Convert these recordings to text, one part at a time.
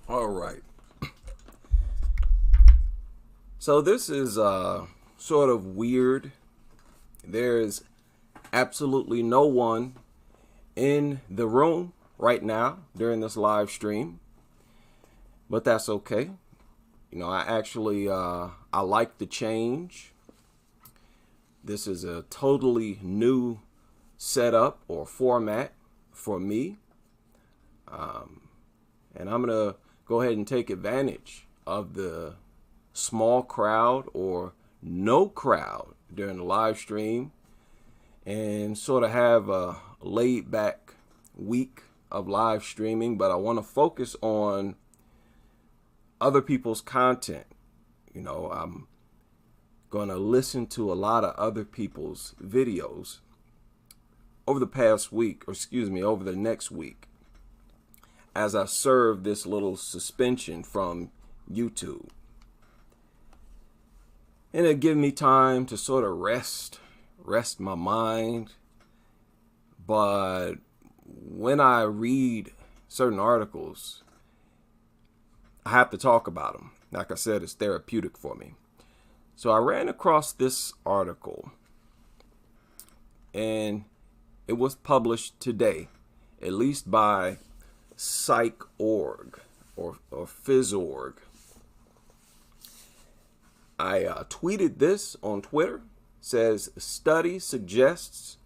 All right. So this is sort of weird. There's absolutely no one in the room right now during this live stream, but that's okay. I like the change. This is a totally new setup or format for me. And I'm going to go ahead and take advantage of the small crowd or no crowd during the live stream and sort of have a laid back week of live streaming. But I want to focus on other people's content. I'm going to listen to a lot of other people's videos over the past week, over the next week, as I serve this little suspension from YouTube. And it gives me time to sort of rest my mind. But when I read certain articles, I have to talk about them. Like I said, it's therapeutic for me. So I ran across this article, and it was published today, at least by Psych.org or Phys.org. I tweeted this on Twitter. Says, study suggests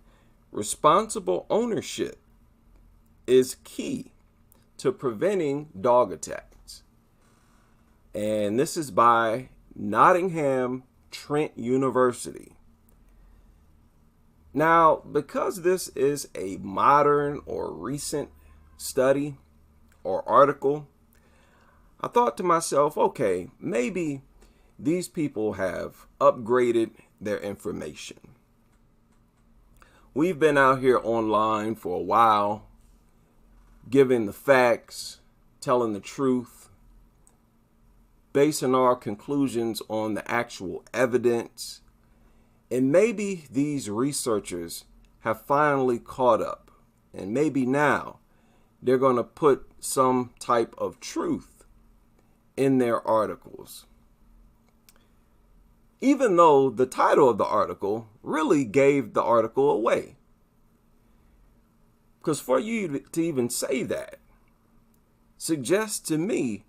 responsible ownership is key to preventing dog attacks. And this is by Nottingham Trent University. Now, because this is a modern or recent study or article, I thought to myself, okay, maybe these people have upgraded their information. We've been out here online for a while, giving the facts, telling the truth, basing our conclusions on the actual evidence. And maybe these researchers have finally caught up, and maybe now they're going to put some type of truth in their articles. Even though the title of the article really gave the article away. Because for you to even say that suggests to me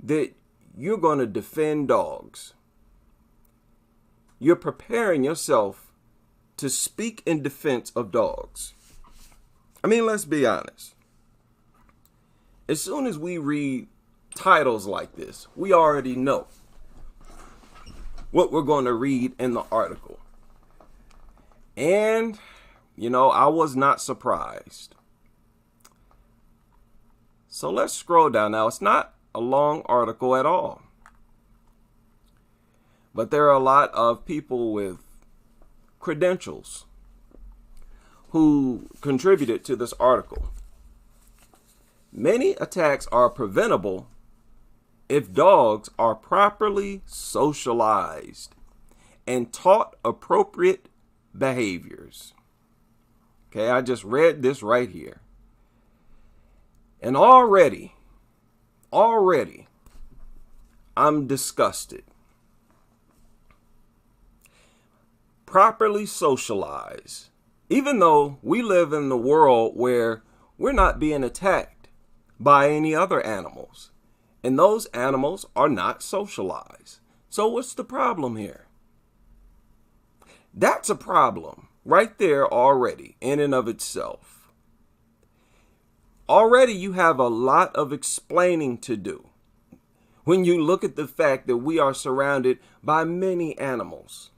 that you're going to defend dogs. You're preparing yourself to speak in defense of dogs. I mean, let's be honest. As soon as we read titles like this, we already know what we're going to read in the article. And, I was not surprised. So let's scroll down. Now, it's not a long article at all. But there are a lot of people with credentials who contributed to this article. Many attacks are preventable if dogs are properly socialized and taught appropriate behaviors. Okay, I just read this right here. And already, I'm disgusted. Properly socialized. Even though we live in a world where we're not being attacked by any other animals. And those animals are not socialized. So what's the problem here? That's a problem right there already in and of itself. Already you have a lot of explaining to do when you look at the fact that we are surrounded by many animals.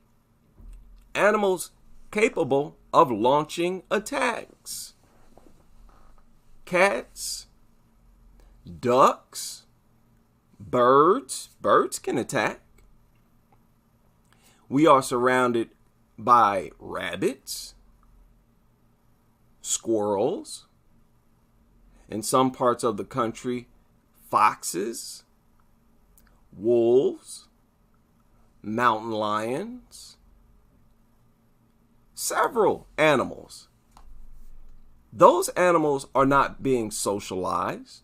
Animals capable of launching attacks. Cats, ducks, birds can attack. We are surrounded by rabbits, squirrels, in some parts of the country, foxes, wolves, mountain lions, several animals. Those animals are not being socialized.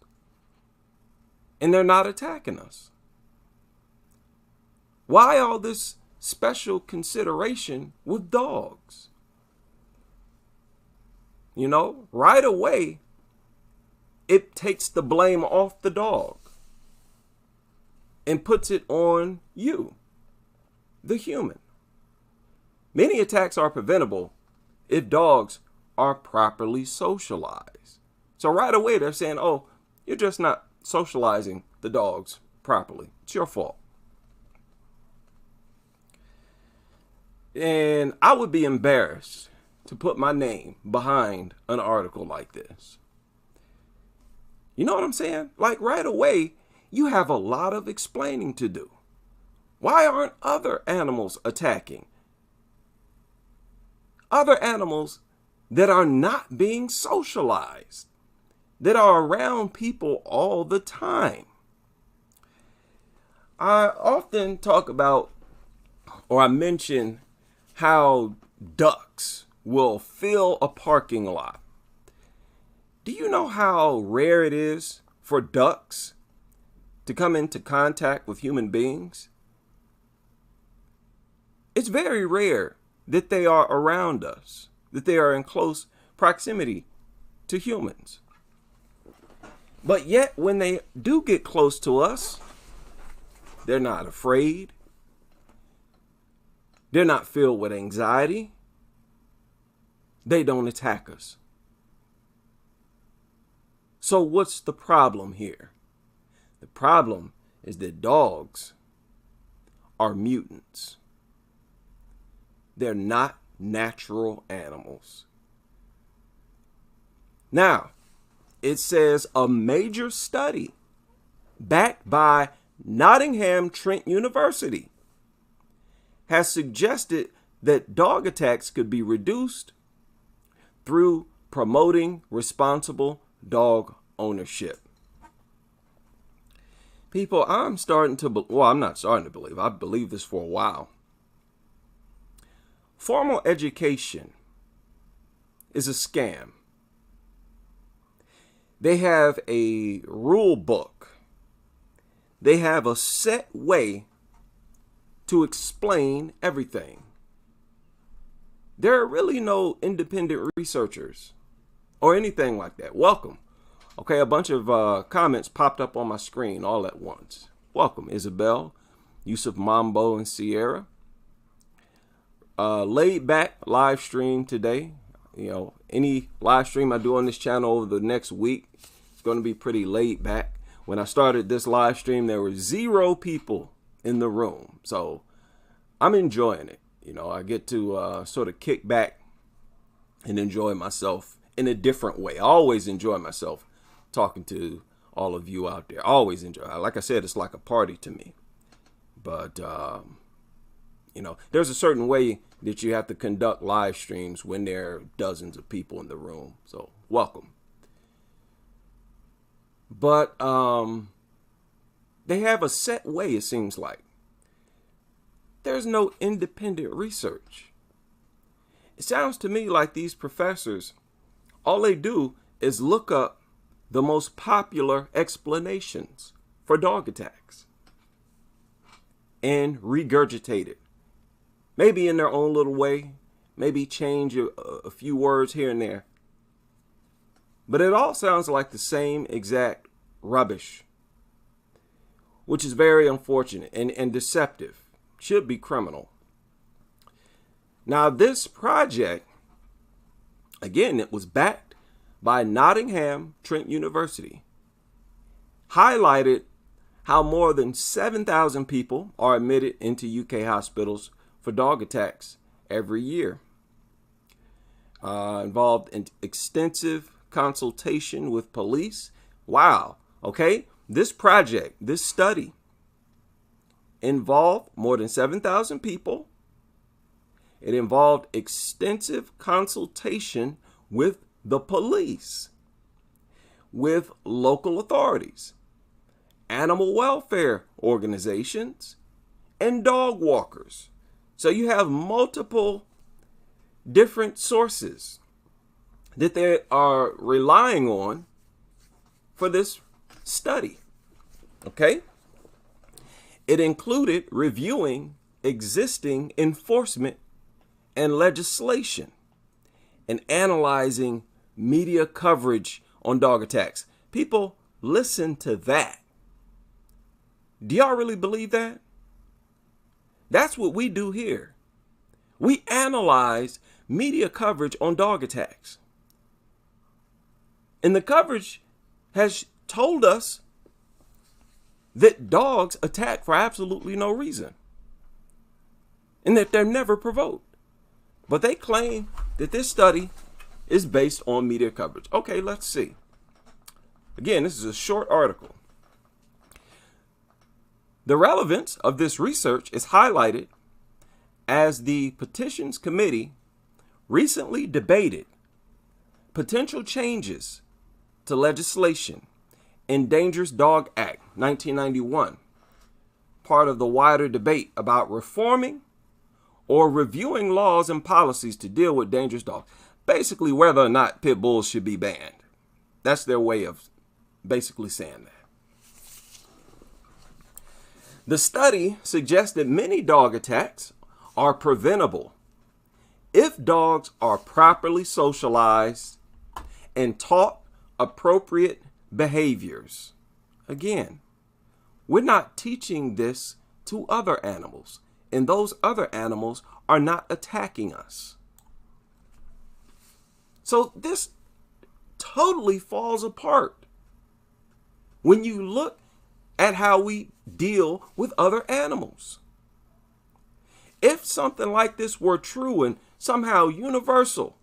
and they're not attacking us? Why all this special consideration with dogs? You know, right away, it takes the blame off the dog and puts it on you, the human. Many attacks are preventable if dogs are properly socialized. So right away they're saying, oh, you're just not socializing the dogs properly. It's your fault. And I would be embarrassed to put my name behind an article like this. You know what I'm saying? Like right away, you have a lot of explaining to do. Why aren't other animals attacking? Other animals that are not being socialized, that are around people all the time. I often talk about, or I mention how ducks will fill a parking lot. Do you know how rare it is for ducks to come into contact with human beings? It's very rare that they are around us, that they are in close proximity to humans. But yet, when they do get close to us, they're not afraid. They're not filled with anxiety. They don't attack us. So what's the problem here? The problem is that dogs are mutants. They're not natural animals. Now, it says a major study backed by Nottingham Trent University has suggested that dog attacks could be reduced through promoting responsible dog ownership. People, I'm not starting to believe, I believe this for a while. Formal education is a scam. They have a rule book. They have a set way to explain everything. There are really no independent researchers or anything like that. Welcome. Okay, a bunch of comments popped up on my screen all at once. Welcome, Isabel, Yusuf Mambo, and Sierra. Laid back live stream today. You know, any live stream I do on this channel over the next week, it's going to be pretty laid back. When I started this live stream, there were 0 people in the room. So I'm enjoying it. You know, I get to sort of kick back and enjoy myself in a different way. I always enjoy myself talking to all of you out there. I always enjoy. Like I said, it's like a party to me. But, you know, there's a certain way that you have to conduct live streams when there are dozens of people in the room. So welcome. But they have a set way, it seems like. There's no independent research. It sounds to me like these professors, all they do is look up the most popular explanations for dog attacks and regurgitate it. Maybe in their own little way, maybe change a few words here and there. But it all sounds like the same exact rubbish, which is very unfortunate and deceptive. Should be criminal. Now, this project, again, it was backed by Nottingham Trent University, highlighted how more than 7,000 people are admitted into UK hospitals for dog attacks every year. Involved in extensive consultation with police. Wow. Okay. This project, this study, involved more than 7,000 people. It involved extensive consultation with the police, with local authorities, animal welfare organizations, and dog walkers. So you have multiple different sources that they are relying on for this study. Okay? It included reviewing existing enforcement and legislation and analyzing media coverage on dog attacks. People, listen to that. Do y'all really believe that? That's what we do here. We analyze media coverage on dog attacks. And the coverage has told us that dogs attack for absolutely no reason and that they're never provoked. But they claim that this study is based on media coverage. Okay, let's see. Again, this is a short article. The relevance of this research is highlighted as the Petitions Committee recently debated potential changes to legislation in Dangerous Dog Act 1991, part of the wider debate about reforming or reviewing laws and policies to deal with dangerous dogs. Basically, whether or not pit bulls should be banned. That's their way of basically saying that. The study suggests that many dog attacks are preventable if dogs are properly socialized and taught appropriate behaviors. Again, we're not teaching this to other animals, and those other animals are not attacking us. So this totally falls apart when you look at how we deal with other animals. If something like this were true and somehow universal,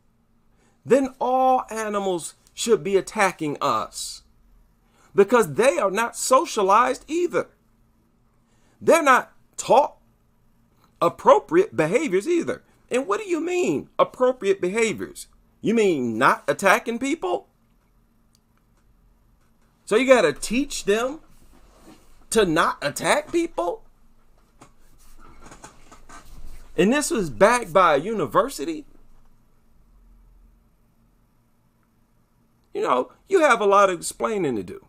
then all animals should be attacking us because they are not socialized either. They're not taught appropriate behaviors either. And what do you mean appropriate behaviors? You mean not attacking people? So you got to teach them to not attack people? And this was backed by a university? You know, you have a lot of explaining to do.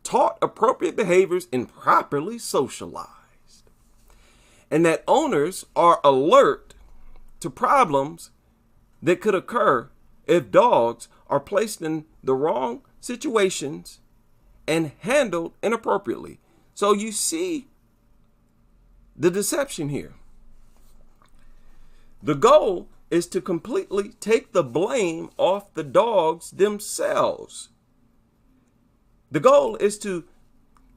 Taught appropriate behaviors and properly socialized. And that owners are alert to problems that could occur if dogs are placed in the wrong situations and handled inappropriately. So you see the deception here. The goal is to completely take the blame off the dogs themselves. The goal is to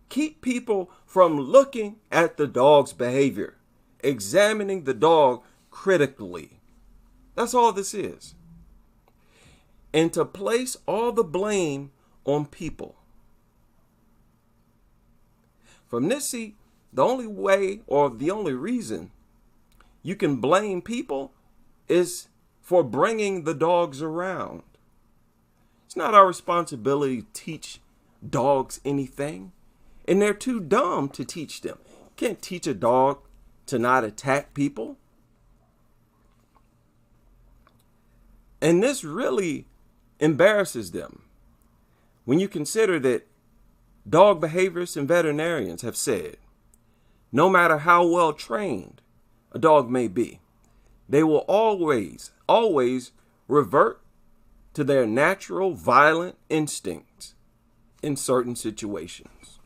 keep people from looking at the dog's behavior, examining the dog critically. That's all this is. And to place all the blame on people. From this seat, the only way or the only reason you can blame people is for bringing the dogs around. It's not our responsibility to teach dogs anything, and they're too dumb to teach them. You can't teach a dog to not attack people. And this really embarrasses them when you consider that dog behaviorists and veterinarians have said, no matter how well trained a dog may be, they will always revert to their natural violent instincts in certain situations.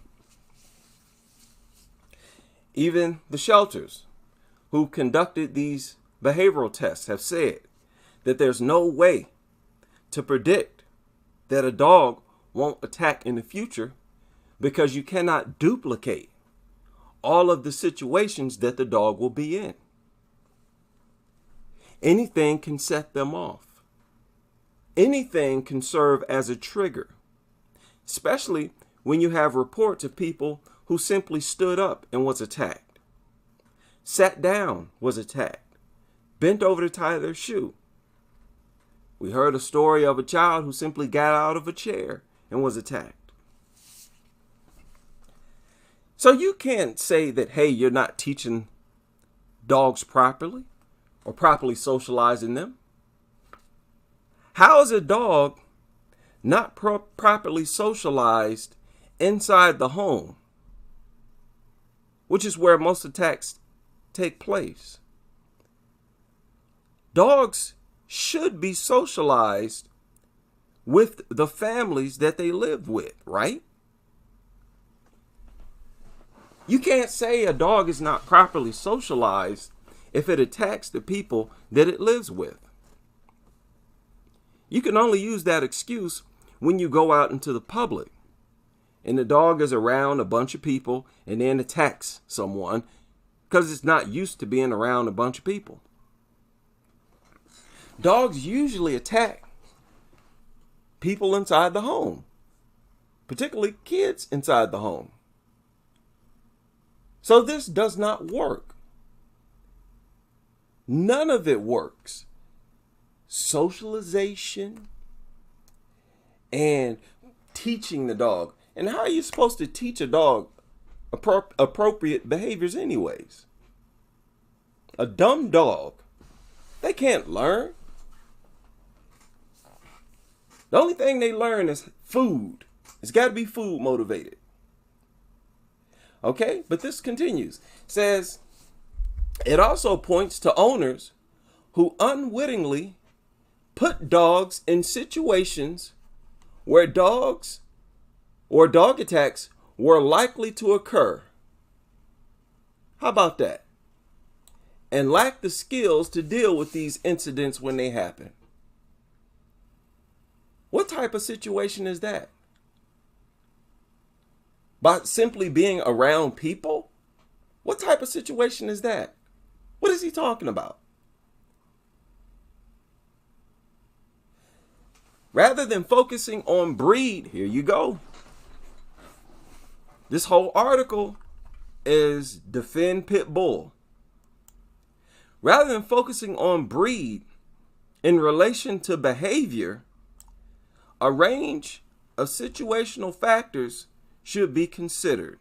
Even the shelters who conducted these behavioral tests have said that there's no way to predict that a dog won't attack in the future because you cannot duplicate all of the situations that the dog will be in. Anything can set them off. Anything can serve as a trigger, especially when you have reports of people who simply stood up and was attacked, sat down, was attacked, bent over to tie their shoe. We heard a story of a child who simply got out of a chair and was attacked. So you can't say that, hey, you're not teaching dogs properly or properly socializing them. How is a dog not properly socialized inside the home, which is where most attacks take place. Dogs should be socialized with the families that they live with, right? You can't say a dog is not properly socialized if it attacks the people that it lives with. You can only use that excuse when you go out into the public and the dog is around a bunch of people and then attacks someone because it's not used to being around a bunch of people. Dogs usually attack people inside the home, particularly kids inside the home. So this does not work. None of it works. Socialization and teaching the dog. And how are you supposed to teach a dog appropriate behaviors anyways? A dumb dog, they can't learn. The only thing they learn is food. It's got to be food motivated. Okay, but this continues. It says, it also points to owners who unwittingly put dogs in situations where dogs or dog attacks were likely to occur. How about that? And lack the skills to deal with these incidents when they happen. What type of situation is that? By simply being around people? What type of situation is that? What is he talking about? Rather than focusing on breed, here you go. This whole article is defend pit bull. Rather than focusing on breed in relation to behavior, a range of situational factors should be considered,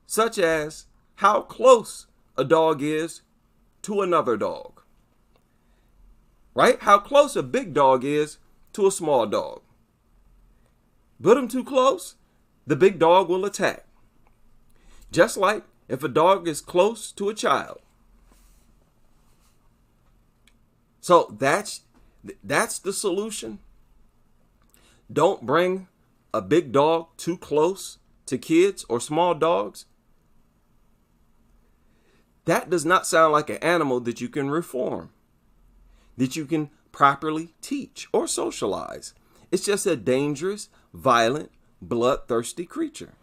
such as how close a dog is to another dog, right? How close a big dog is to a small dog. Put them too close, the big dog will attack. Just like if a dog is close to a child. So that's the solution. Don't bring a big dog too close to kids or small dogs. That does not sound like an animal that you can reform, that you can properly teach or socialize. It's just a dangerous, violent, bloodthirsty creature.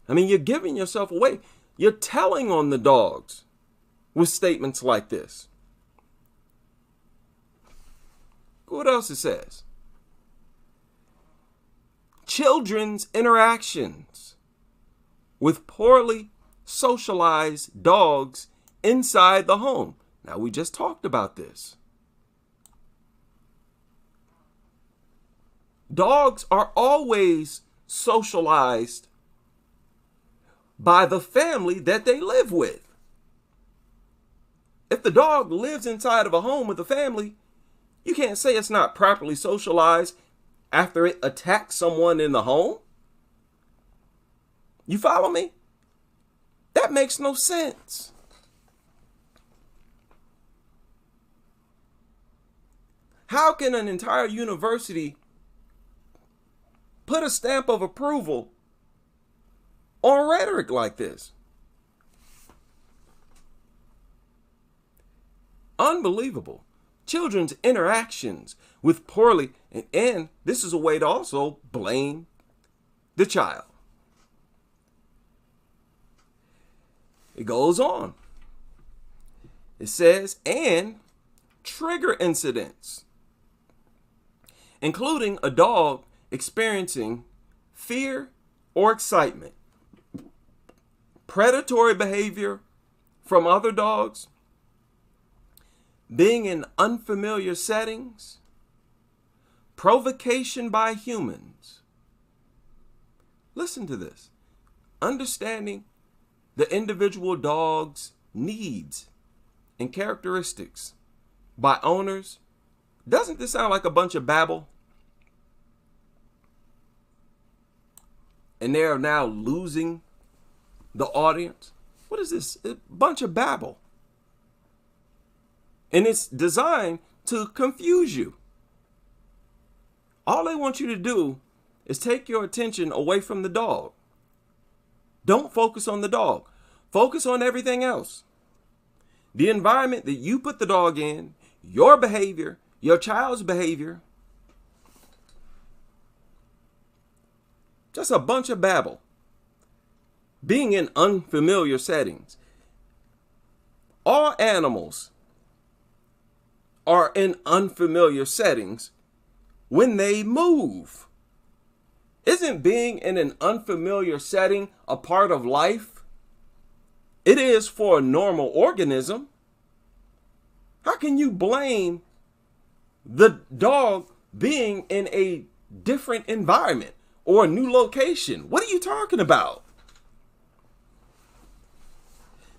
I mean, you're giving yourself away. You're telling on the dogs with statements like this. What else it says? Children's interactions with poorly socialized dogs inside the home. Now, we just talked about this. Dogs are always socialized by the family that they live with. If the dog lives inside of a home with a family, you can't say it's not properly socialized after it attacks someone in the home. You follow me? That makes no sense. How can an entire university put a stamp of approval on rhetoric like this? Unbelievable. Children's interactions with poorly, and this is a way to also blame the child. It goes on. It says, and trigger incidents, including a dog experiencing fear or excitement, predatory behavior from other dogs, being in unfamiliar settings, provocation by humans. Listen to this. Understanding the individual dog's needs and characteristics by owners. Doesn't this sound like a bunch of babble? and they are now losing the audience. What is this? A bunch of babble. And it's designed to confuse you. All they want you to do is take your attention away from the dog. Don't focus on the dog. Focus on everything else. The environment that you put the dog in, your behavior, your child's behavior. Just a bunch of babble. Being in unfamiliar settings. All animals are in unfamiliar settings when they move. Isn't being in an unfamiliar setting a part of life? It is for a normal organism. How can you blame the dog being in a different environment or a new location? What are you talking about?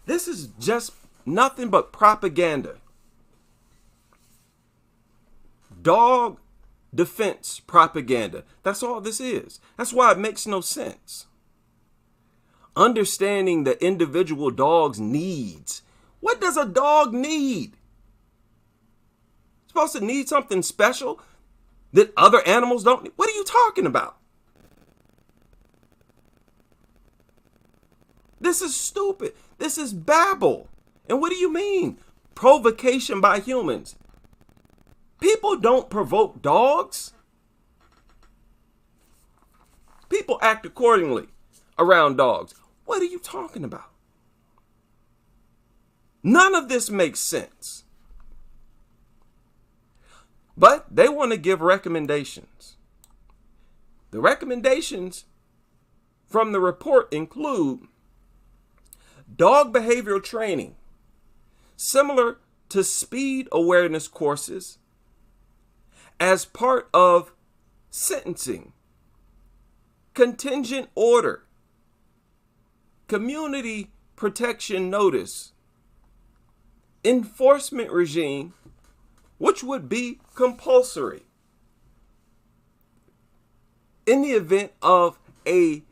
This is just nothing but propaganda. Dog defense propaganda. That's all this is. That's why it makes no sense. Understanding the individual dog's needs. What does a dog need? It's supposed to need something special that other animals don't need. What are you talking about? This is stupid. This is babble. And what do you mean? Provocation by humans. People don't provoke dogs. People act accordingly around dogs. What are you talking about? None of this makes sense. But they want to give recommendations. The recommendations from the report include dog behavioral training, similar to speed awareness courses, as part of sentencing, contingent order, community protection notice, enforcement regime, which would be compulsory in the event of a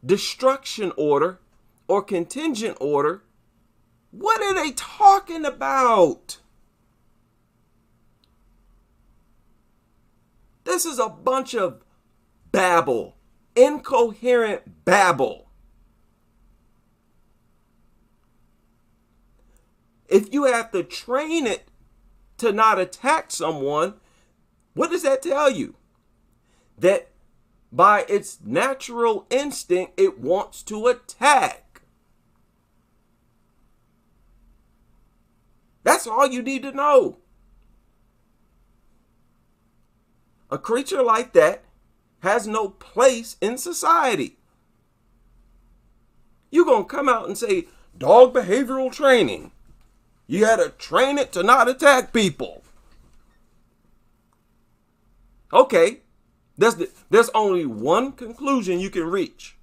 destruction order or contingent order. What are they talking about? This is a bunch of babble, incoherent babble. If you have to train it to not attack someone, what does that tell you? That by its natural instinct, it wants to attack. That's all you need to know. A creature like that has no place in society. You're going to come out and say, dog behavioral training. You got to train it to not attack people. Okay, there's only one conclusion you can reach.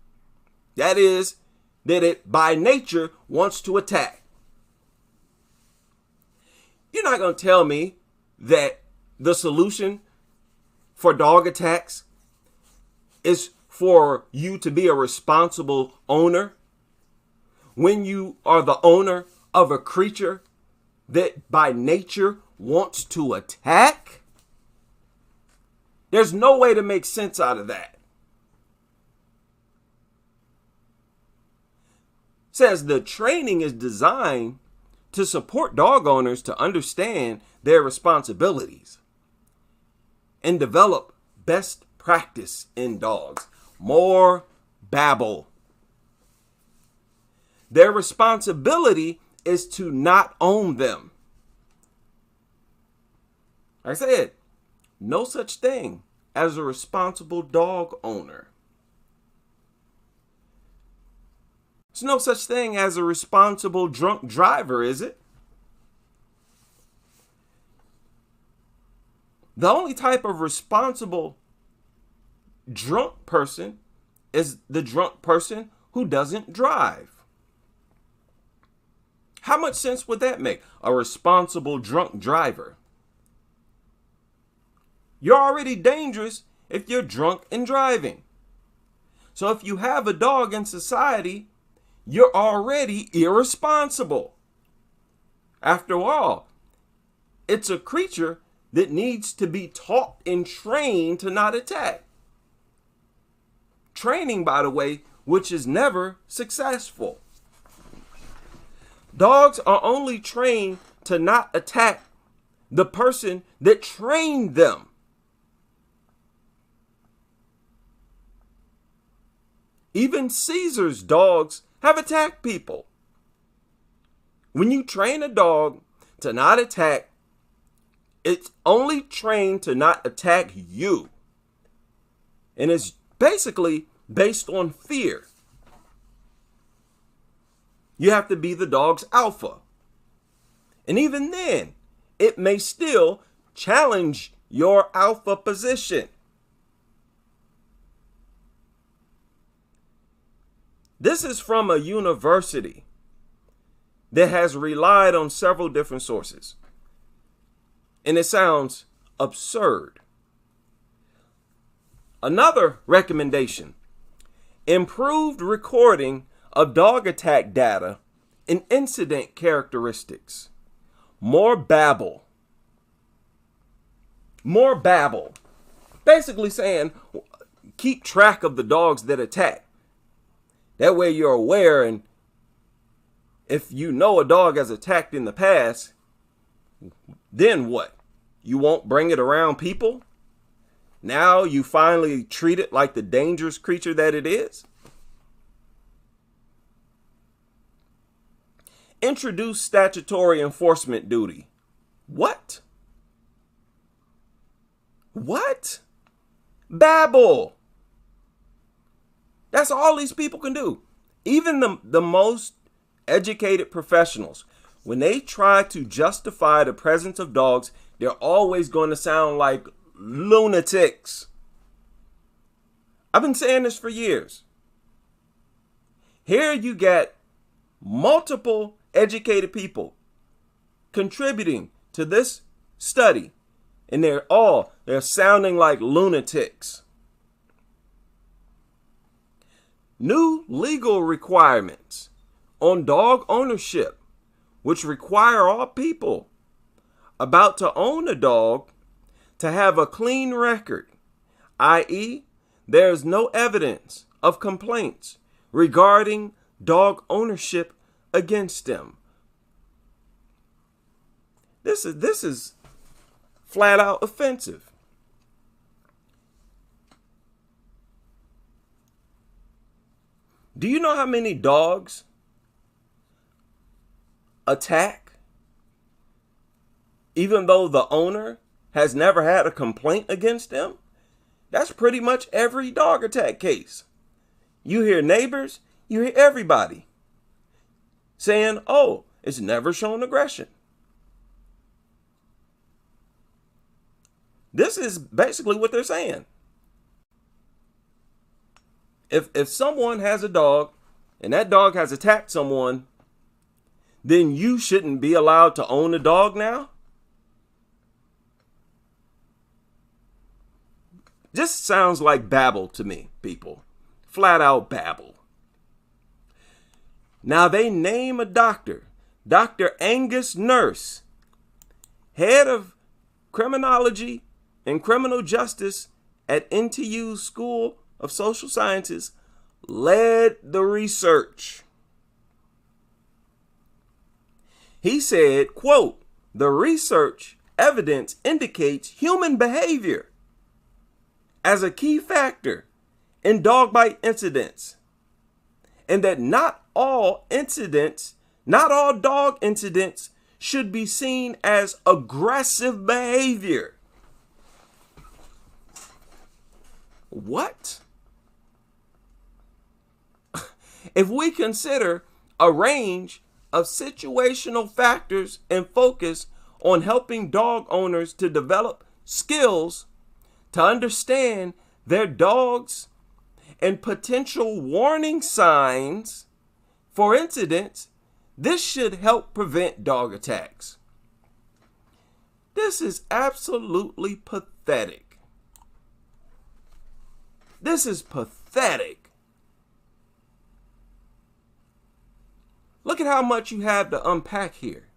That is that it by nature wants to attack. You're not going to tell me that the solution for dog attacks is for you to be a responsible owner when you are the owner of a creature that by nature wants to attack? There's no way to make sense out of that. It says the training is designed to support dog owners to understand their responsibilities and develop best practice in dogs. More babble. Their responsibility is to not own them. Like I said, no such thing as a responsible dog owner. There's no such thing as a responsible drunk driver, is it? The only type of responsible drunk person is the drunk person who doesn't drive. How much sense would that make? A responsible drunk driver. You're already dangerous if you're drunk and driving. So if you have a dog in society, you're already irresponsible. After all, it's a creature that needs to be taught and trained to not attack. Training, by the way, which is never successful. Dogs are only trained to not attack the person that trained them. Even Caesar's dogs have attacked people. When you train a dog to not attack, it's only trained to not attack you. And it's basically based on fear. You have to be the dog's alpha. And even then, it may still challenge your alpha position. This is from a university that has relied on several different sources. And it sounds absurd. Another recommendation: improved recording of dog attack data and incident characteristics. More babble. More babble. Basically saying, keep track of the dogs that attack. That way you're aware, and if you know a dog has attacked in the past, then what? You won't bring it around people? Now you finally treat it like the dangerous creature that it is? Introduce statutory enforcement duty. What? What? Babble. That's all these people can do. Even the most educated professionals, when they try to justify the presence of dogs, they're always going to sound like lunatics. I've been saying this for years. Here you get multiple educated people contributing to this study, and they're sounding like lunatics. New legal requirements on dog ownership, which require all people about to own a dog to have a clean record, i.e., there is no evidence of complaints regarding dog ownership against them. This is flat out offensive. Do you know how many dogs attack even though the owner has never had a complaint against them? That's pretty much every dog attack case. You hear neighbors, you hear everybody saying, oh, it's never shown aggression. This is basically what they're saying. If someone has a dog and that dog has attacked someone, then you shouldn't be allowed to own a dog now? Just sounds like babble to me, people. Flat out babble. Now they name a doctor, Dr. Angus Nurse, head of criminology and criminal justice at NTU's School of Social Sciences, led the research. He said, quote, "The research evidence indicates human behavior as a key factor in dog bite incidents, and that not all dog incidents should be seen as aggressive behavior." What? If we consider a range of situational factors and focus on helping dog owners to develop skills to understand their dogs and potential warning signs for incidents, this should help prevent dog attacks. This is absolutely pathetic. This is pathetic. at how much you have to unpack here.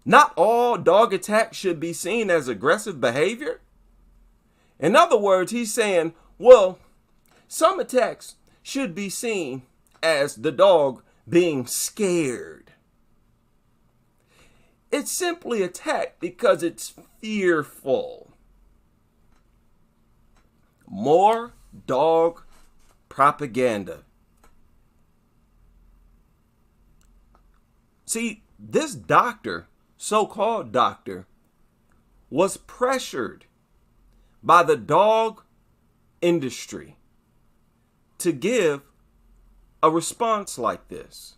Not all dog attacks should be seen as aggressive behavior. In other words, he's saying, well, some attacks should be seen as the dog being scared. It's simply attacked because it's fearful. More dog propaganda. See, this doctor, so-called doctor, was pressured by the dog industry to give a response like this.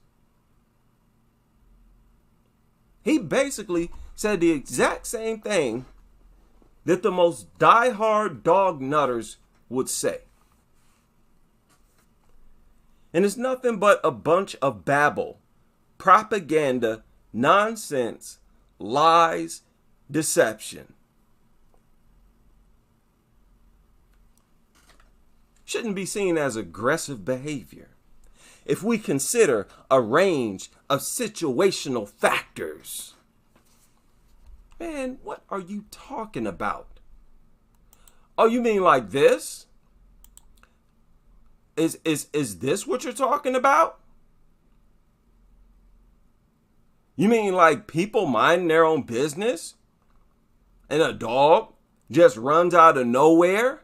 He basically said the exact same thing that the most diehard dog nutters would say. And it's nothing but a bunch of babble, propaganda, nonsense, lies, deception. Shouldn't be seen as aggressive behavior if we consider a range of situational factors. Man, what are you talking about? Oh, you mean like this? Is this what you're talking about? You mean like people minding their own business and a dog just runs out of nowhere,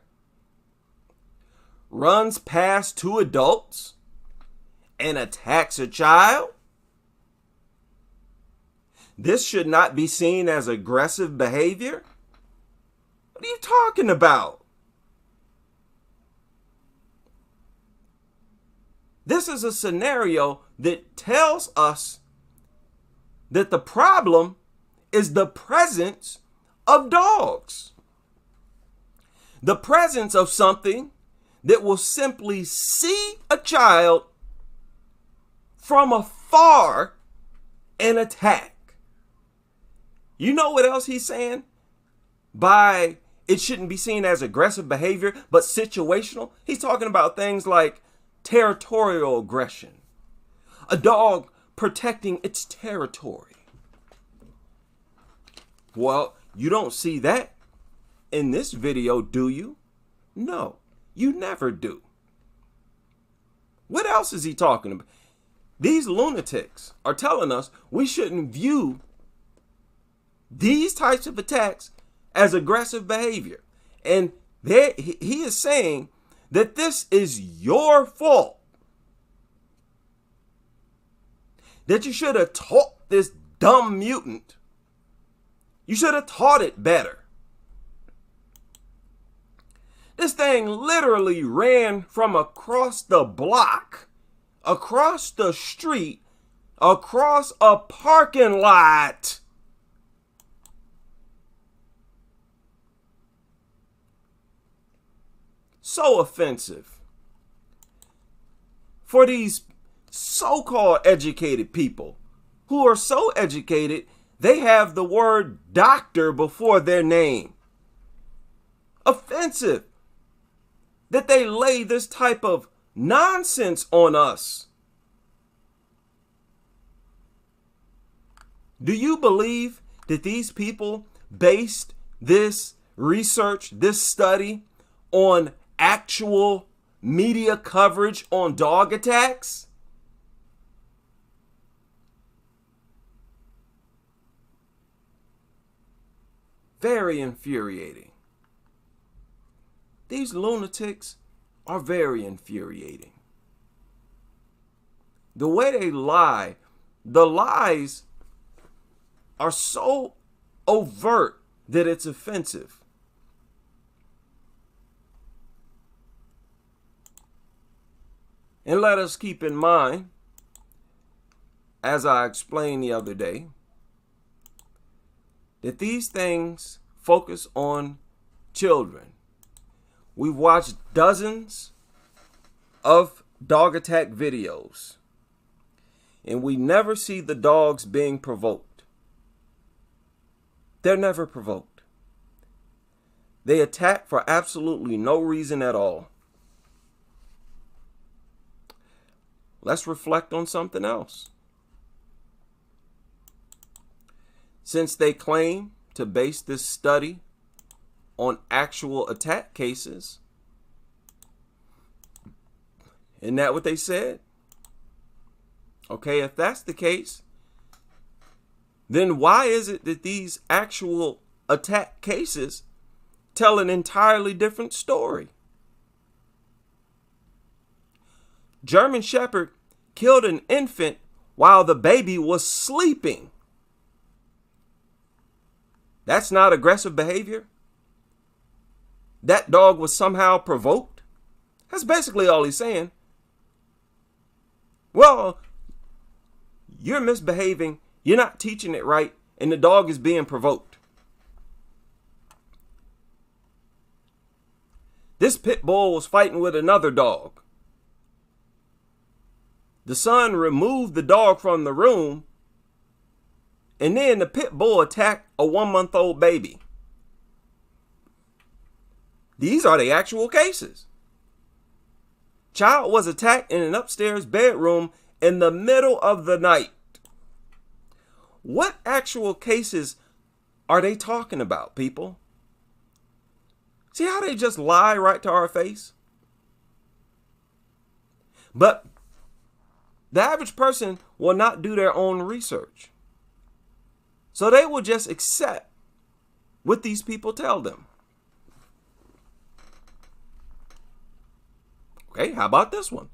runs past two adults and attacks a child? This should not be seen as aggressive behavior? What are you talking about? This is a scenario that tells us that the problem is the presence of dogs. The presence of something that will simply see a child from afar and attack. You know what else he's saying? By it shouldn't be seen as aggressive behavior, but situational. He's talking about things like territorial aggression. A dog protecting its territory. Well, you don't see that in this video, do you? No, you never do. What else is he talking about? These lunatics are telling us we shouldn't view these types of attacks as aggressive behavior. And he is saying that this is your fault. That you should have taught this dumb mutant. You should have taught it better. This thing literally ran from across the block, across the street, across a parking lot. So offensive for these so-called educated people who are so educated they have the word doctor before their name. Offensive that they lay this type of nonsense on us. Do you believe that these people based this research, this study, on actual media coverage on dog attacks? Very infuriating. These lunatics are very infuriating. The way they lie, the lies are so overt that it's offensive. And let us keep in mind, as I explained the other day, that these things focus on children. We've watched dozens of dog attack videos, and we never see the dogs being provoked. They're never provoked. They attack for absolutely no reason at all. let's reflect on something else. Since they claim to base this study on actual attack cases, isn't that what they said? Okay, if that's the case, then why is it that these actual attack cases tell an entirely different story? German Shepherd killed an infant while the baby was sleeping. That's not aggressive behavior? That dog was somehow provoked? That's basically all he's saying. Well, you're misbehaving, you're not teaching it right, and the dog is being provoked. This pit bull was fighting with another dog. The son removed the dog from the room, and then the pit bull attacked a 1-month-old baby. These are the actual cases. Child was attacked in an upstairs bedroom in the middle of the night. What actual cases are they talking about, people? See how they just lie right to our face? But the average person will not do their own research. So they will just accept what these people tell them. Okay, how about this one?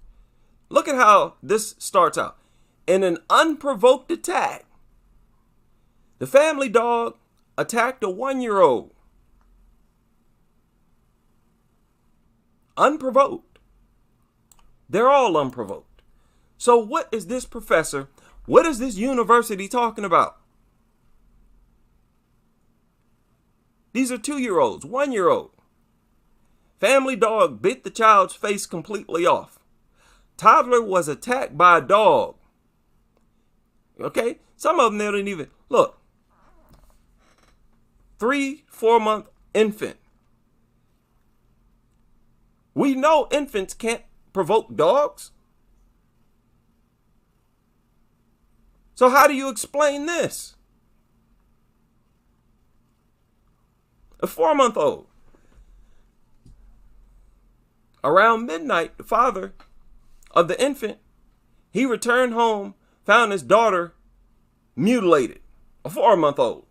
Look at how this starts out. In an unprovoked attack, the family dog attacked a 1-year-old. Unprovoked. They're all unprovoked. So what is this professor, what is this university talking about? These are 2-year-olds, 1-year-old. Family dog bit the child's face completely off. Toddler was attacked by a dog. Okay? Some of them, they don't even, look. 3-4-month infant. We know infants can't provoke dogs. So how do you explain this? A 4-month-old. Around midnight, the father of the infant, he returned home, found his daughter mutilated, a 4-month-old.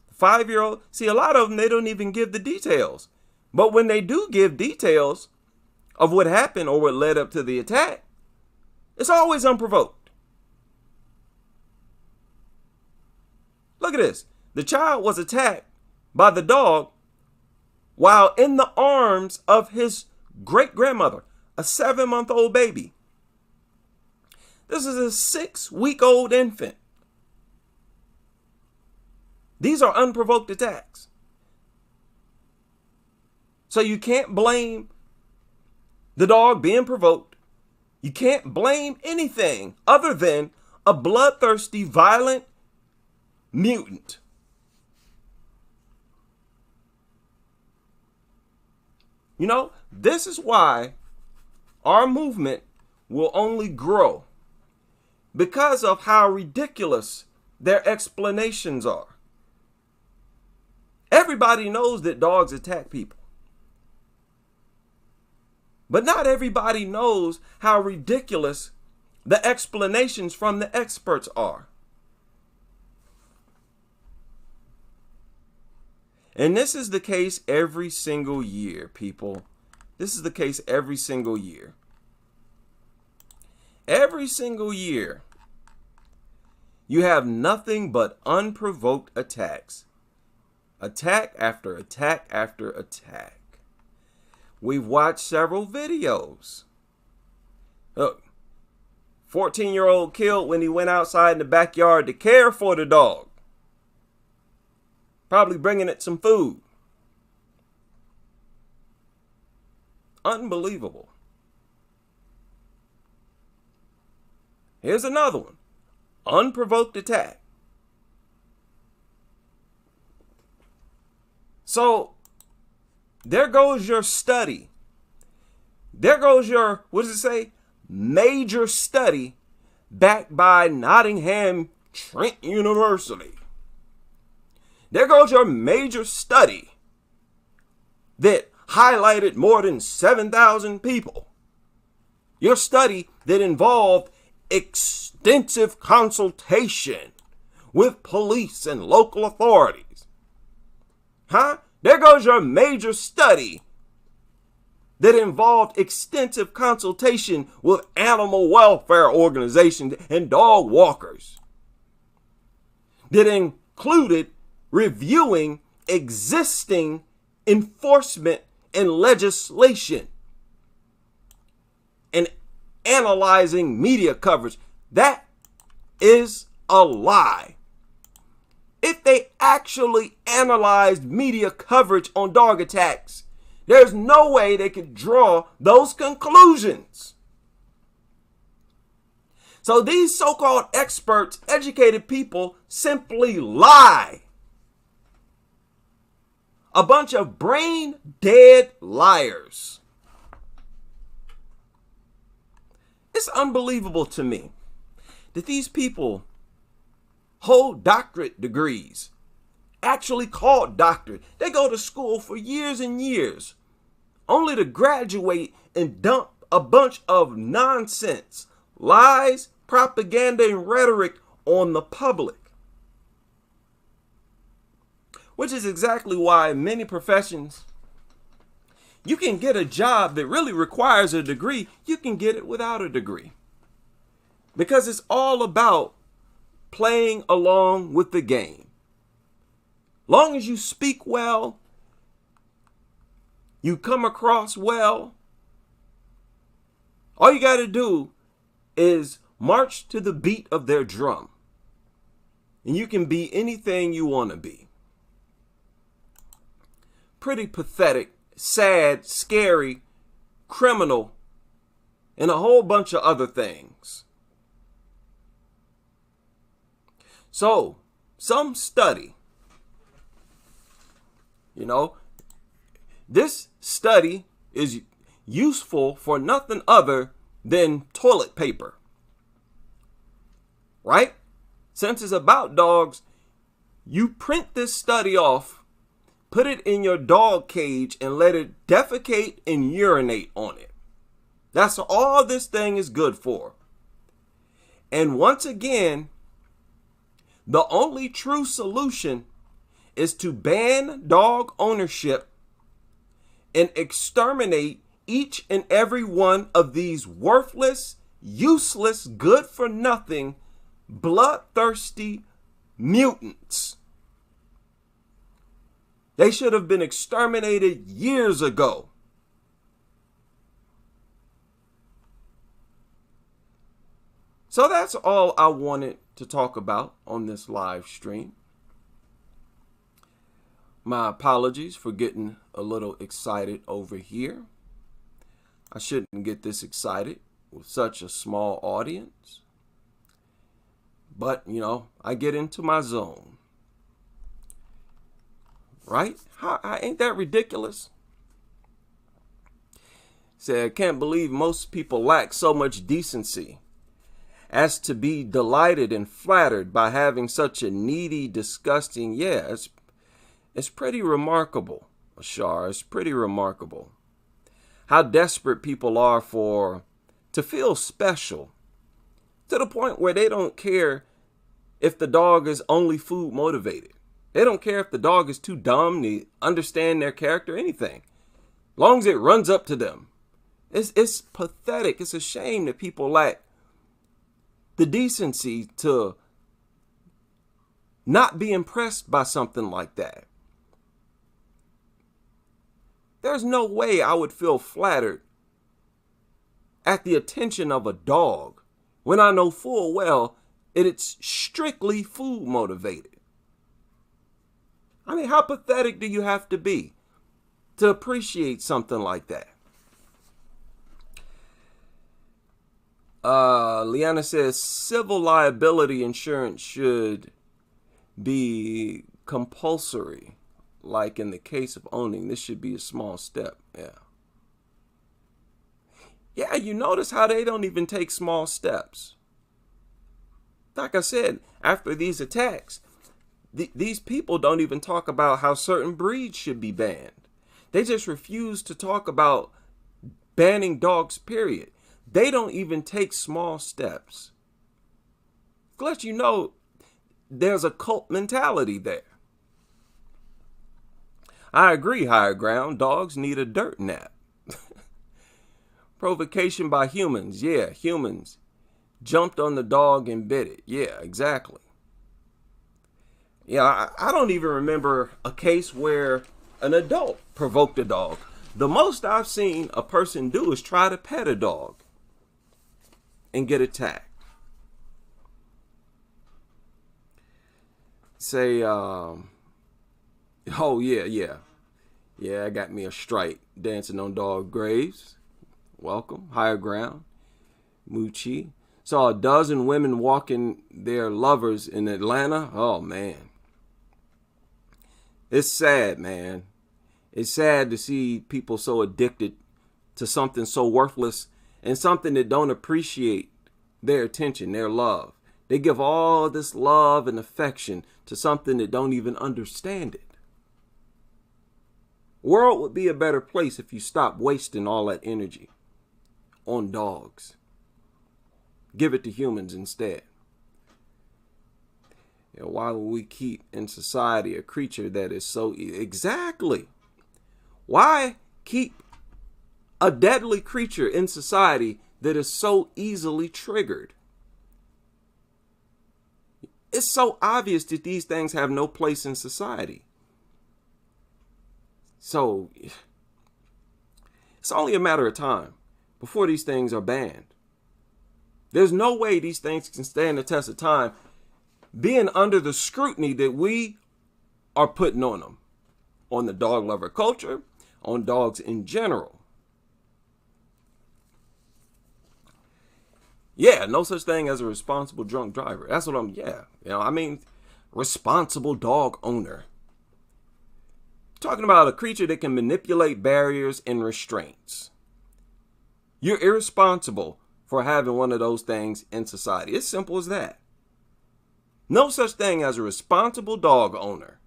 The 5-year-old, see, a lot of them, they don't even give the details. But when they do give details of what happened or what led up to the attack, it's always unprovoked. Look at this. The child was attacked by the dog while in the arms of his great-grandmother, a 7-month-old baby. This is a 6-week-old infant. These are unprovoked attacks. So you can't blame the dog being provoked. You can't blame anything other than a bloodthirsty, violent mutant. You know, this is why our movement will only grow, because of how ridiculous their explanations are. Everybody knows that dogs attack people. But not everybody knows how ridiculous the explanations from the experts are. And this is the case every single year, people. This is the case every single year. Every single year, you have nothing but unprovoked attacks. Attack after attack after attack. We've watched several videos. Look, 14-year-old killed when he went outside in the backyard to care for the dog. Probably bringing it some food. Unbelievable. Here's another one. Unprovoked attack. So, there goes your study. There goes your, what does it say? Major study backed by Nottingham Trent University. There goes your major study that highlighted more than 7,000 people. Your study that involved extensive consultation with police and local authorities. There goes your major study that involved extensive consultation with animal welfare organizations and dog walkers. That included reviewing existing enforcement and legislation and analyzing media coverage. That is a lie. If they actually analyzed media coverage on dog attacks, there's no way they could draw those conclusions. So these so-called experts, educated people, simply lie. A bunch of brain-dead liars. It's unbelievable to me that these people hold doctorate degrees, actually called doctorate. They go to school for years and years, only to graduate and dump a bunch of nonsense, lies, propaganda, and rhetoric on the public. Which is exactly why in many professions, you can get a job that really requires a degree. You can get it without a degree. Because it's all about playing along with the game. Long as you speak well, you come across well, all you got to do is march to the beat of their drum. And you can be anything you want to be. Pretty pathetic, sad, scary, criminal, and a whole bunch of other things. So, some study, this study is useful for nothing other than toilet paper, right? Since it's about dogs, you print this study off, put it in your dog cage, and let it defecate and urinate on it. That's all this thing is good for. And once again, the only true solution is to ban dog ownership and exterminate each and every one of these worthless, useless, good-for-nothing, bloodthirsty mutants. They should have been exterminated years ago. So that's all I wanted to talk about on this live stream. My apologies for getting a little excited over here. I shouldn't get this excited with such a small audience. But, I get into my zone. Right? Ain't that ridiculous? Say, I can't believe most people lack so much decency as to be delighted and flattered by having such a needy, disgusting, it's pretty remarkable, Ashar. It's pretty remarkable how desperate people are to feel special, to the point where they don't care if the dog is only food motivated. They don't care if the dog is too dumb to understand their character, anything. As long as it runs up to them. It's pathetic. It's a shame that people lack the decency to not be impressed by something like that. There's no way I would feel flattered at the attention of a dog when I know full well it's strictly food motivated. I mean, how pathetic do you have to be to appreciate something like that? Liana says civil liability insurance should be compulsory. like in the case of owning, this should be a small step. Yeah. Yeah, you notice how they don't even take small steps. Like I said, after these attacks, these people don't even talk about how certain breeds should be banned. They just refuse to talk about banning dogs, period. They don't even take small steps. To let you know, there's a cult mentality there. I agree, higher ground. Dogs need a dirt nap. Provocation by humans. Yeah, humans jumped on the dog and bit it. Yeah, exactly. Yeah, I don't even remember a case where an adult provoked a dog. The most I've seen a person do is try to pet a dog and get attacked. Say, oh yeah, I got me a stripe dancing on dog graves. Welcome, higher ground. Moochie. Saw a dozen women walking their lovers in Atlanta. Oh man. It's sad, man. It's sad to see people so addicted to something so worthless and something that don't appreciate their attention, their love. They give all this love and affection to something that don't even understand it. World would be a better place if you stop wasting all that energy on dogs. Give it to humans instead. You know, why would we keep in society a creature that is so... Exactly. Why keep a deadly creature in society that is so easily triggered? It's so obvious that these things have no place in society. So it's only a matter of time before these things are banned. There's no way these things can stand the test of time being under the scrutiny that we are putting on them, on the dog lover culture, on dogs in general. Yeah, no such thing as a responsible drunk driver. That's what responsible dog owner. Talking about a creature that can manipulate barriers and restraints. You're irresponsible for having one of those things in society. It's simple as that. No such thing as a responsible dog owner.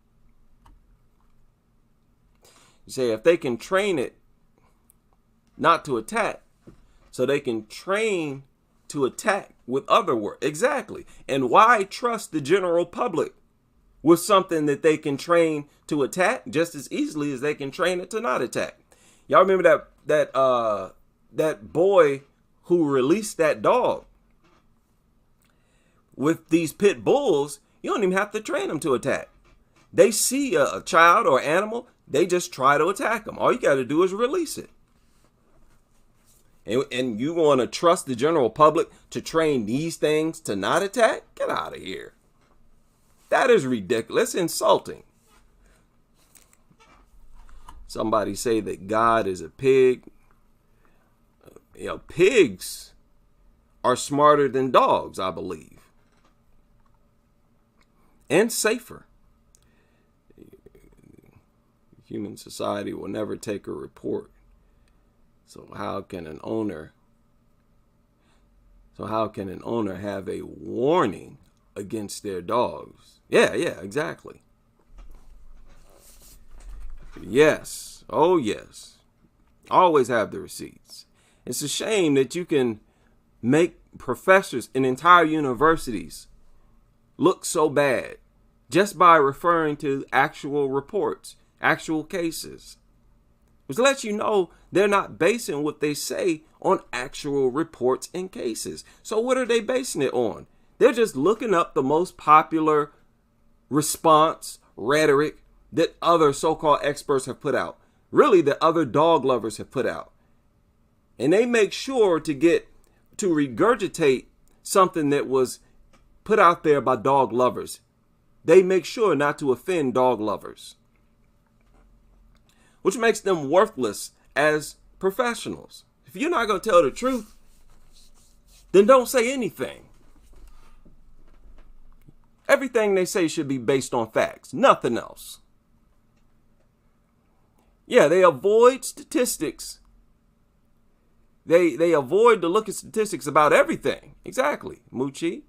You say if they can train it not to attack, so they can train to attack with other words. Exactly. And why trust the general public with something that they can train to attack just as easily as they can train it to not attack? Y'all remember that boy who released that dog? With these pit bulls, you don't even have to train them to attack. They see a child or animal, they just try to attack them. All you got to do is release it. And you want to trust the general public to train these things to not attack? Get out of here. That is ridiculous, insulting. Somebody say that God is a pig. Pigs are smarter than dogs, I believe. And safer. Human society will never take a report. So how can an owner have a warning against their dogs? Yeah, exactly. Yes. Oh, yes. Always have the receipts. It's a shame that you can make professors in entire universities look so bad just by referring to actual reports, actual cases. Which lets you know they're not basing what they say on actual reports and cases. So what are they basing it on? They're just looking up the most popular response, rhetoric that other so-called experts have put out. Really, that other dog lovers have put out. And they make sure to regurgitate something that was put out there by dog lovers. They make sure not to offend dog lovers, which makes them worthless as professionals. If you're not going to tell the truth, then don't say anything. Everything they say should be based on facts, nothing else. Yeah, they avoid statistics. They avoid to look at statistics about everything. Exactly, Moochie.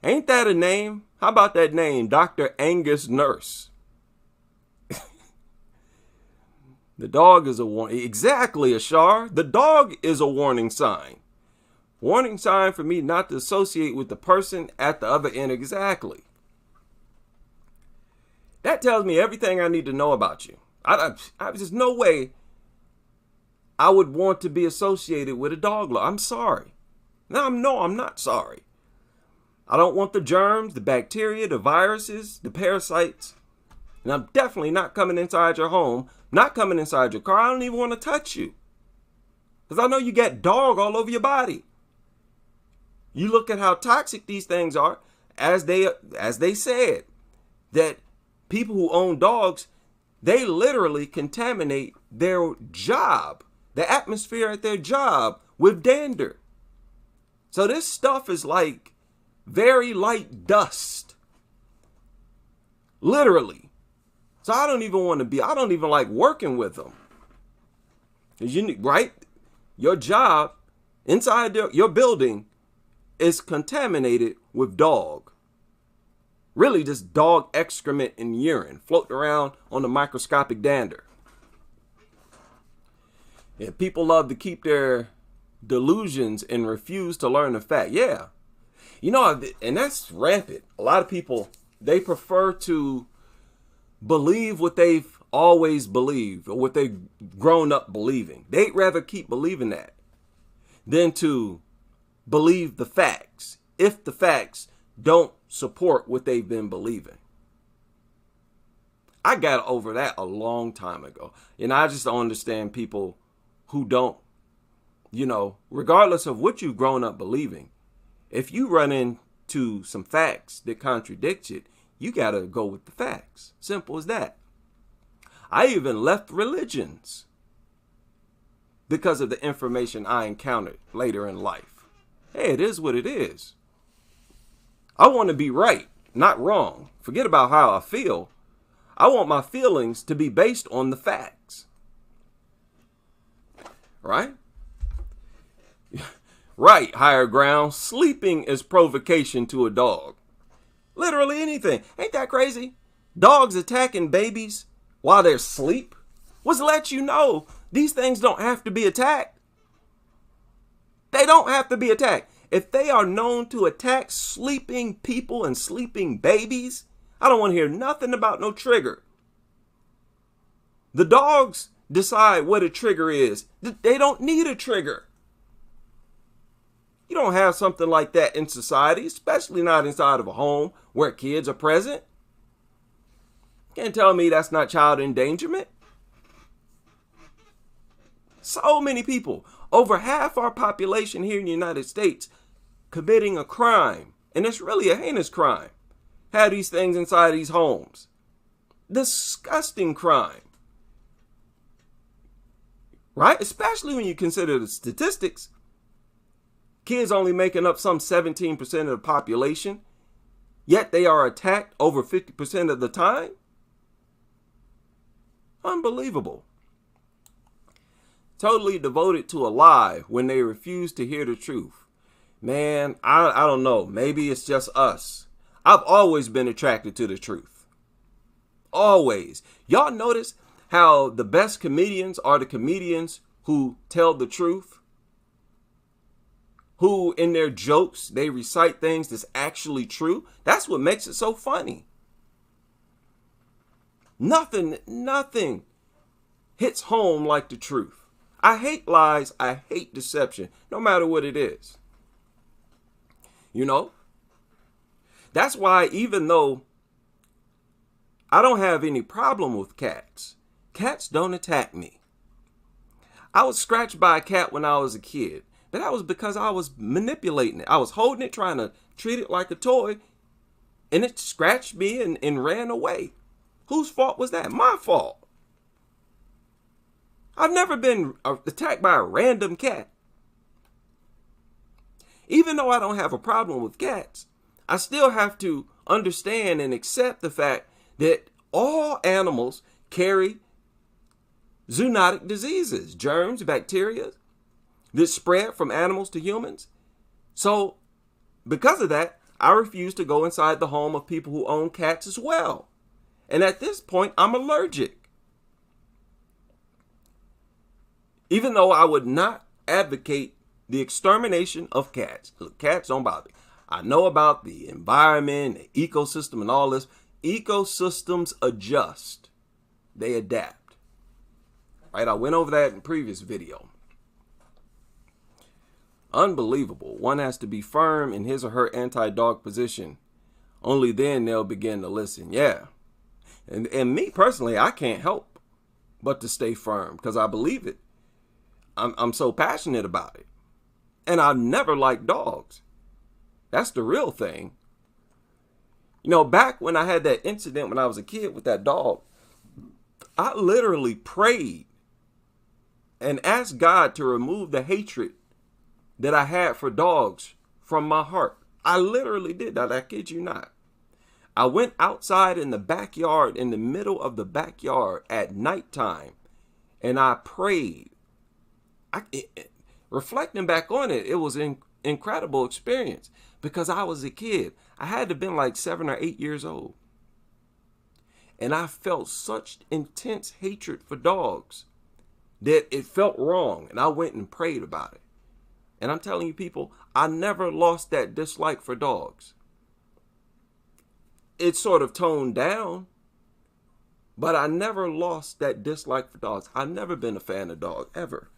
Ain't that a name? How about that name, Dr. Angus Nurse? The dog is a warning. Exactly, Ashar. The dog is a warning sign. Warning sign for me not to associate with the person at the other end. Exactly. That tells me everything I need to know about you. There's no way I would want to be associated with a dog. I'm sorry. No, I'm not sorry. I don't want the germs, the bacteria, the viruses, the parasites. And I'm definitely not coming inside your home, not coming inside your car. I don't even want to touch you. Because I know you got dog all over your body. You look at how toxic these things are, as they said, that people who own dogs, they literally contaminate their job, the atmosphere at their job with dander. So this stuff is like very light dust. Literally. So I don't even like working with them. Right? Your job inside your building is contaminated with dog. Really just dog excrement and urine floating around on the microscopic dander. Yeah, people love to keep their delusions and refuse to learn the fact. Yeah. And that's rampant. A lot of people, they prefer to believe what they've always believed or what they've grown up believing. They'd rather keep believing that than to believe the facts if the facts don't support what they've been believing. I got over that a long time ago. And I just don't understand people who don't, regardless of what you've grown up believing. If you run into some facts that contradict it, you got to go with the facts. Simple as that. I even left religions because of the information I encountered later in life. Hey, it is what it is. I want to be right, not wrong. Forget about how I feel. I want my feelings to be based on the facts. Right? Right, higher ground. Sleeping is provocation to a dog. Literally anything. Ain't that crazy? Dogs attacking babies while they're asleep? What's let you know these things don't have to be attacked? They don't have to be attacked. If they are known to attack sleeping people and sleeping babies, I don't want to hear nothing about no trigger. The dogs decide what a trigger is. They don't need a trigger. You don't have something like that in society, especially not inside of a home where kids are present. Can't tell me that's not child endangerment. So many people, over half our population here in the United States, committing a crime, and it's really a heinous crime, have these things inside these homes. Disgusting crime. Right? Especially when you consider the statistics. Kids only making up some 17% of the population, yet they are attacked over 50% of the time. Unbelievable. Totally devoted to a lie when they refuse to hear the truth. Man, I don't know. Maybe it's just us. I've always been attracted to the truth. Always. Y'all notice how the best comedians are the comedians who tell the truth? Who in their jokes, they recite things that's actually true. That's what makes it so funny. Nothing hits home like the truth. I hate lies. I hate deception, no matter what it is. That's why even though I don't have any problem with cats, cats don't attack me. I was scratched by a cat when I was a kid. But that was because I was manipulating it. I was holding it, trying to treat it like a toy, and it scratched me and ran away. Whose fault was that? My fault. I've never been attacked by a random cat. Even though I don't have a problem with cats, I still have to understand and accept the fact that all animals carry zoonotic diseases, germs, bacteria that spread from animals to humans. So because of that, I refuse to go inside the home of people who own cats as well. And at this point, I'm allergic. Even though I would not advocate the extermination of cats. Look, cats don't bother me. I know about the environment, the ecosystem, and all this. Ecosystems adjust. They adapt. Right? I went over that in a previous video. Unbelievable. One has to be firm in his or her anti-dog position. Only then they'll begin to listen. Yeah. And me personally, I can't help but to stay firm because I believe it. I'm so passionate about it. And I've never liked dogs. That's the real thing. You know, back when I had that incident when I was a kid with that dog, I literally prayed and asked God to remove the hatred that I had for dogs from my heart. I literally did that. I kid you not. I went outside in the backyard, in the middle of the backyard at nighttime, and I prayed. Reflecting back on it, it was an incredible experience because I was a kid. I had to have been like 7 or 8 years old. And I felt such intense hatred for dogs that it felt wrong. And I went and prayed about it. And I'm telling you people, I never lost that dislike for dogs. It sort of toned down, but I never lost that dislike for dogs. I've never been a fan of dogs, ever.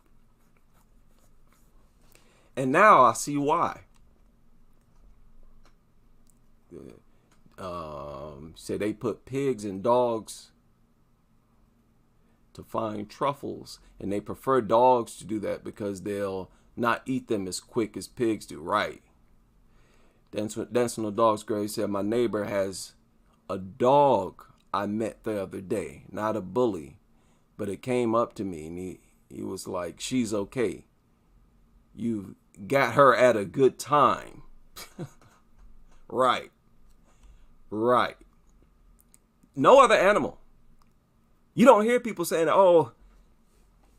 And now I see why. Say they put pigs and dogs to find truffles, and they prefer dogs to do that because they'll not eat them as quick as pigs do. Right. Dancing on Dog's Grave said, my neighbor has a dog I met the other day, not a bully, but it came up to me and he was like, she's okay. You got her at a good time. Right. Right. No other animal. You don't hear people saying, oh,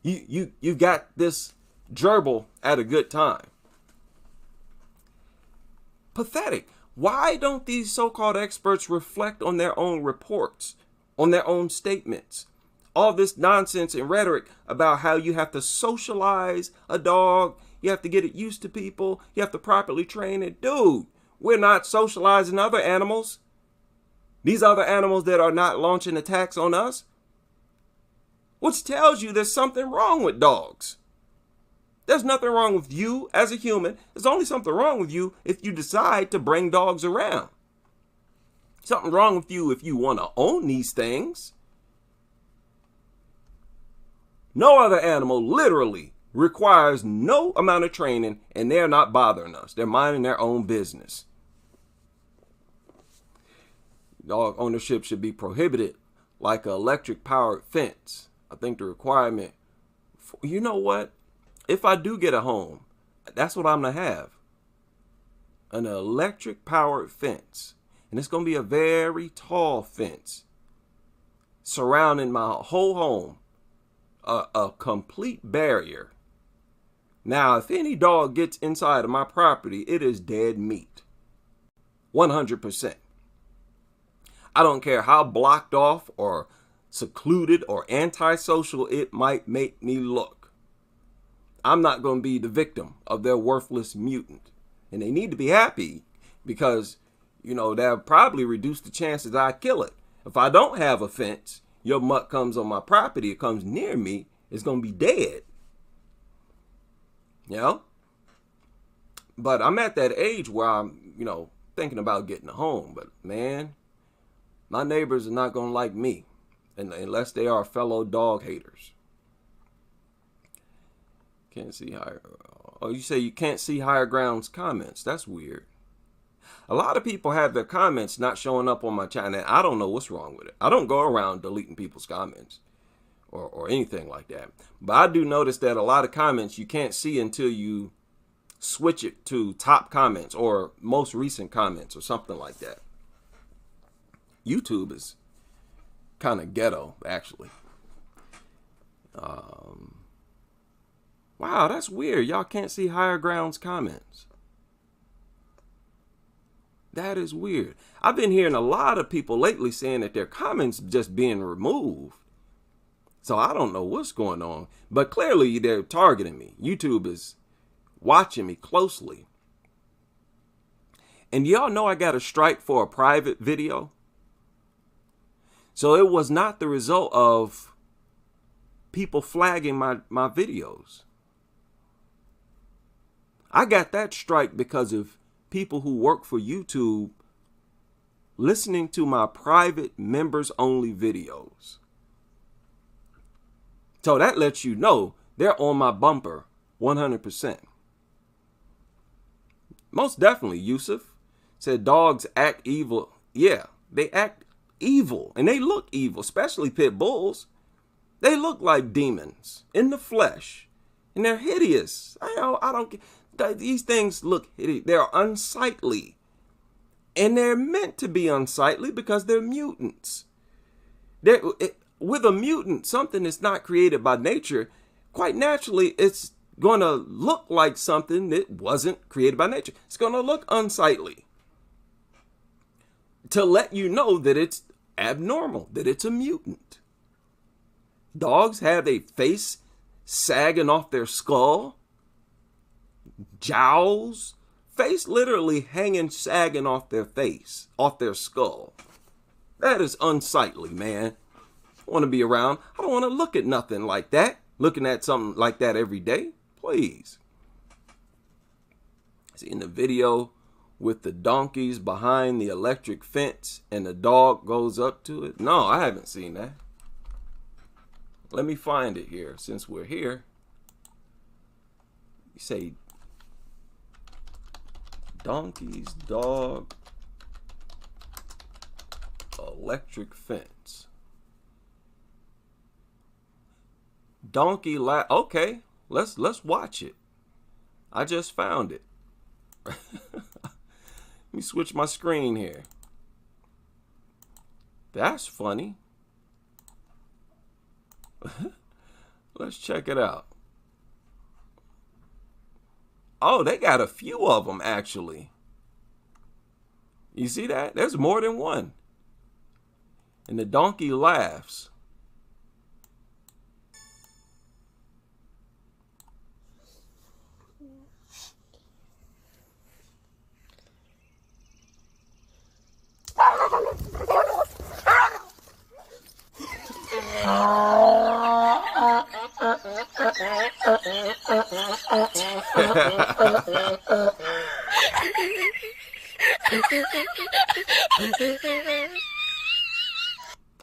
you got this gerbil at a good time. Pathetic. Why don't these so-called experts reflect on their own reports, on their own statements? All this nonsense and rhetoric about how you have to socialize a dog, you have to get it used to people, you have to properly train it. Dude, we're not socializing other animals. These other animals that are not launching attacks on us. Which tells you there's something wrong with dogs. There's nothing wrong with you as a human. There's only something wrong with you if you decide to bring dogs around. Something wrong with you if you want to own these things. No other animal literally requires no amount of training, and they're not bothering us. They're minding their own business. Dog ownership should be prohibited like an electric powered fence. I think the requirement, you know what? If I do get a home, that's what I'm going to have. An electric powered fence. And it's going to be a very tall fence surrounding my whole home. A complete barrier. Now, if any dog gets inside of my property, it is dead meat. 100%. I don't care how blocked off or secluded or antisocial it might make me look. I'm not going to be the victim of their worthless mutant. And they need to be happy because, you know, that'll probably reduce the chances I kill it. If I don't have a fence, your mutt comes on my property, it comes near me, it's going to be dead. You know? But I'm at that age where I'm, you know, thinking about getting a home. But, man, my neighbors are not going to like me unless they are fellow dog haters. Can't see higher. Oh, you say you can't see higher grounds comments. That's weird. A lot of people have their comments not showing up on my channel. I don't know what's wrong with it. I don't go around deleting people's comments or anything like that. But I do notice that a lot of comments you can't see until you switch it to top comments or most recent comments or something like that. YouTube is kind of ghetto, actually. Wow, that's weird. Y'all can't see Higher Ground's comments. That is weird. I've been hearing a lot of people lately saying that their comments just being removed. So I don't know what's going on. But clearly they're targeting me. YouTube is watching me closely. And y'all know I got a strike for a private video. So it was not the result of people flagging my videos. I got that strike because of people who work for YouTube listening to my private members only videos. So that lets you know they're on my bumper 100%. Most definitely, Yusuf said dogs act evil. Yeah, they act evil and they look evil, especially pit bulls. They look like demons in the flesh and they're hideous. I don't get. These things look hideous. They're unsightly. And they're meant to be unsightly because they're mutants. With a mutant, something that's not created by nature, quite naturally, it's going to look like something that wasn't created by nature. It's going to look unsightly. To let you know that it's abnormal, that it's a mutant. Dogs have a face sagging off their skull. Jowls, face literally hanging, sagging off their face, off their skull. That is unsightly, man. I want to be around. I don't want to look at nothing like that. Looking at something like that every day, please. See in the video with the donkeys behind the electric fence and the dog goes up to it. No, I haven't seen that. Let me find it here since we're here. You say donkeys, dog, electric fence. Donkey okay, let's watch it. I just found it. Let me switch my screen here. That's funny. Let's check it out. Oh, they got a few of them, actually. You see that? There's more than one. And the donkey laughs.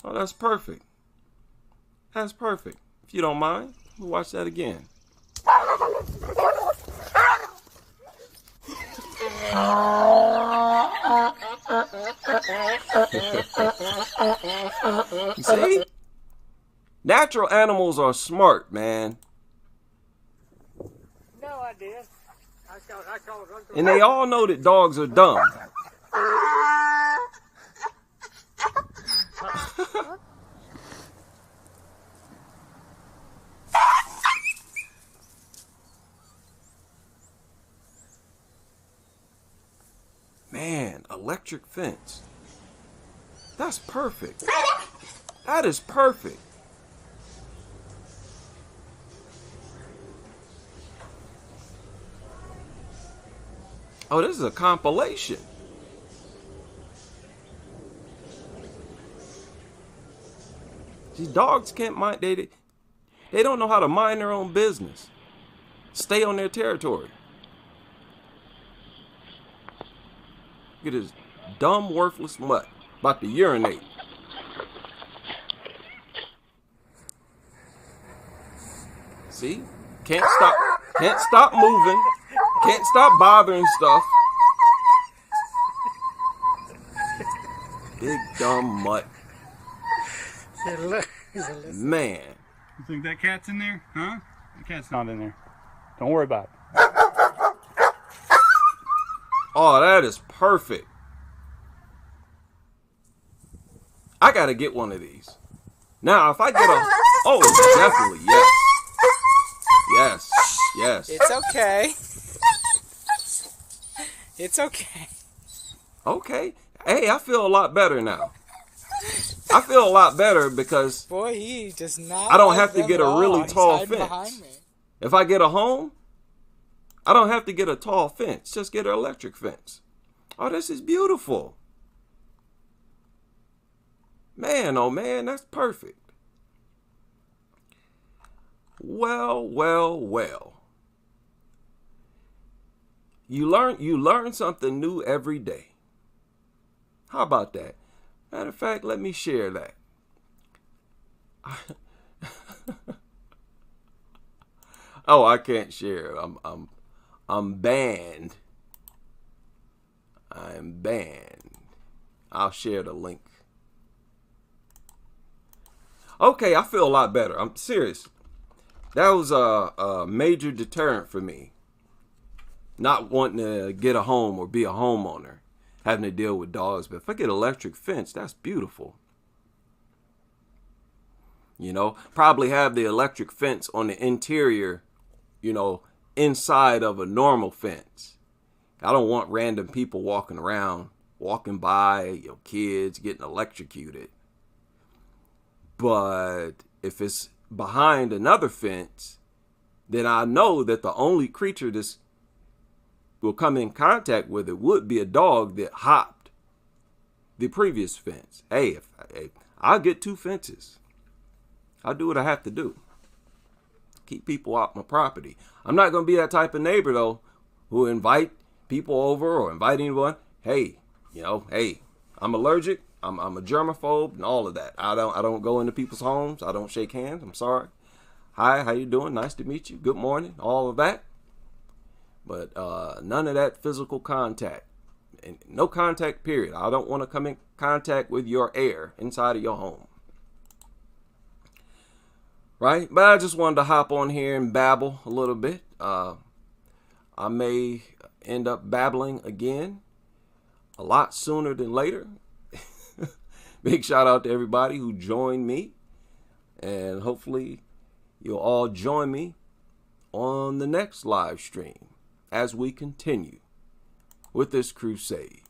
Oh, that's perfect. That's perfect. If you don't mind, we'll watch that again. You see? Natural animals are smart, man. No, I did. And they all know that dogs are dumb. Man, electric fence. That's perfect. That is perfect. Oh, this is a compilation. These dogs can't mind, they don't know how to mind their own business. Stay on their territory. Look at this dumb, worthless mutt about to urinate. See? Can't stop moving. Can't stop bothering stuff. Big dumb mutt. Man. You think that cat's in there? Huh? The cat's not in there. Don't worry about it. Oh, that is perfect. I gotta get one of these. Now, if I get Oh, definitely, yes. Yes, yes. It's okay. It's okay. Okay. Hey, I feel a lot better now. I feel a lot better because Boy, he does not. I don't like have to them get at a really all. He's tall hiding behind fence. me. If I get a home, I don't have to get a tall fence. Just get an electric fence. Oh, this is beautiful. Man, oh man, that's perfect. Well, well, well. You learn something new every day. How about that? Matter of fact, let me share that. Oh, I can't share. I'm banned. I'm banned. I'll share the link. Okay, I feel a lot better. I'm serious. That was a major deterrent for me. Not wanting to get a home or be a homeowner, having to deal with dogs. But if I get an electric fence, that's beautiful. You know, probably have the electric fence on the interior, you know, inside of a normal fence. I don't want random people walking around, walking by, your kids getting electrocuted. But if it's behind another fence, then I know that the only creature this will come in contact with it would be a dog that hopped the previous fence. Hey, I'll get 2 fences. I'll do what I have to do. Keep people off my property. I'm not going to be that type of neighbor, though, who invite people over or invite anyone. Hey, you know, hey, I'm allergic. I'm a germaphobe and all of that. I don't go into people's homes. I don't shake hands. I'm sorry. Hi, how you doing? Nice to meet you. Good morning. All of that. But none of that physical contact. And no contact, period. I don't want to come in contact with your air inside of your home. Right? But I just wanted to hop on here and babble a little bit. I may end up babbling again a lot sooner than later. Big shout out to everybody who joined me. And hopefully you'll all join me on the next live stream as we continue with this crusade.